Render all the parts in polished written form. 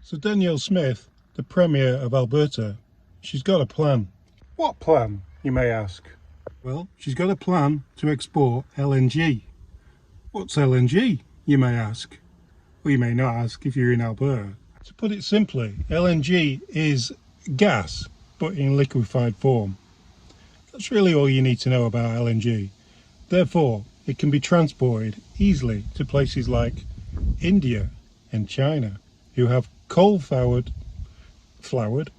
So Danielle Smith, the Premier of Alberta, she's got a plan. What plan, you may ask? Well, she's got a plan to export LNG. What's LNG, you may ask? Well, you may not ask if you're in Alberta. To put it simply, LNG is gas, but in liquefied form. That's really all you need to know about LNG. Therefore, it can be transported easily to places like India and China, who have coal-powered, what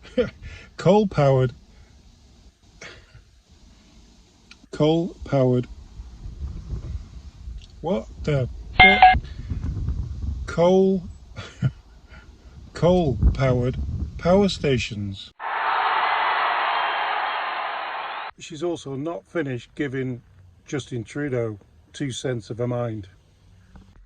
the coal-powered power stations. She's also not finished giving Justin Trudeau 2 cents of her mind.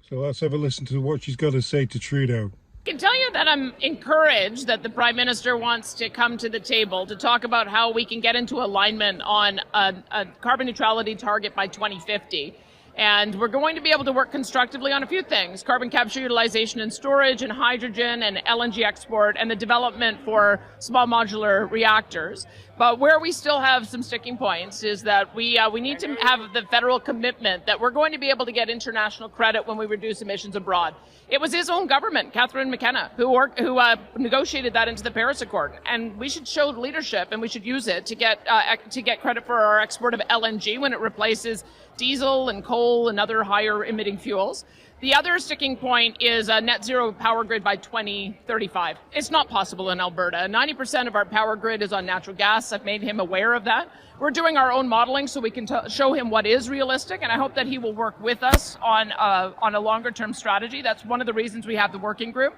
So let's have a listen to what she's got to say to Trudeau. I can tell you that I'm encouraged that the Prime Minister wants to come to the table to talk about how we can get into alignment on a carbon neutrality target by 2050. And we're going to be able to work constructively on a few things: carbon capture, utilization and storage, and hydrogen and LNG export, and the development for small modular reactors. But where we still have some sticking points is that we need to have the federal commitment that we're going to be able to get international credit when we reduce emissions abroad. It was his own government, Catherine McKenna, who negotiated that into the Paris Accord, and we should show leadership and we should use it to get credit for our export of LNG when it replaces diesel and coal and other higher emitting fuels. The other sticking point is a net zero power grid by 2035. It's not possible in Alberta. 90% of our power grid is on natural gas. I've made him aware of that. We're doing our own modeling so we can show him what is realistic, and I hope that he will work with us on a longer term strategy. That's one of the reasons we have the working group.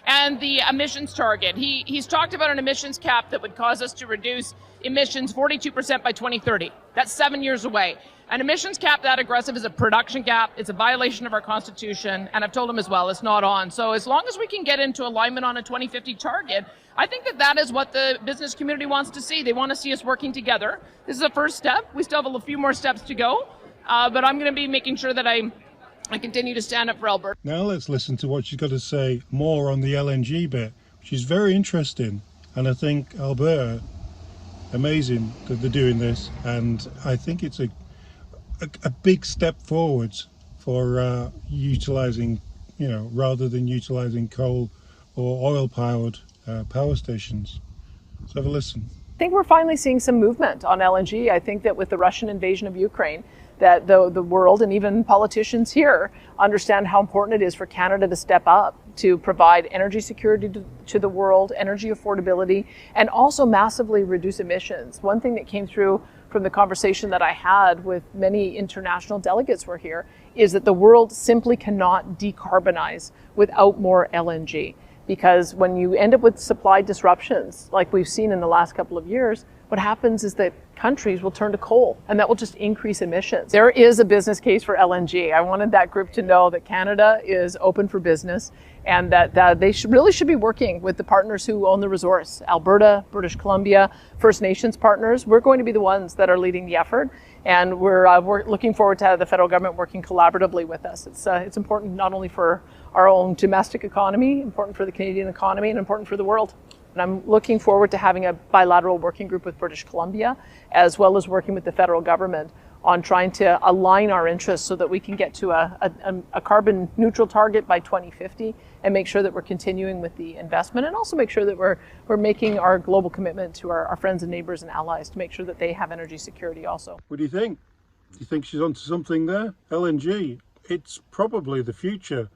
And the emissions target. He's talked about an emissions cap that would cause us to reduce emissions 42% by 2030. That's 7 years away. An emissions cap that aggressive is a production cap. It's a violation of our Constitution. And I've told him as well, it's not on. So as long as we can get into alignment on a 2050 target, I think that is what the business community wants to see. They want to see us working together. This is a first step. We still have a few more steps to go. But I'm going to be making sure that I continue to stand up for Alberta. Now let's listen to what she's got to say more on the LNG bit, which is very interesting. And I think Alberta, amazing that they're doing this. And I think it's a big step forwards for utilising, rather than utilising coal or oil-powered power stations. So have a listen. I think we're finally seeing some movement on LNG. I think that with the Russian invasion of Ukraine, that the world and even politicians here understand how important it is for Canada to step up to provide energy security to the world, energy affordability, and also massively reduce emissions. One thing that came through from the conversation that I had with many international delegates who are here is that the world simply cannot decarbonize without more LNG. Because when you end up with supply disruptions, like we've seen in the last couple of years, what happens is that countries will turn to coal, and that will just increase emissions. There is a business case for LNG. I wanted that group to know that Canada is open for business, and that they really should be working with the partners who own the resource. Alberta, British Columbia, First Nations partners. We're going to be the ones that are leading the effort, and we're looking forward to the federal government working collaboratively with us. It's important not only for our own domestic economy, important for the Canadian economy, and important for the world. And I'm looking forward to having a bilateral working group with British Columbia, as well as working with the federal government on trying to align our interests so that we can get to a carbon neutral target by 2050 and make sure that we're continuing with the investment, and also make sure that we're making our global commitment to our friends and neighbors and allies to make sure that they have energy security also. What do you think? Do you think she's onto something there? LNG, it's probably the future.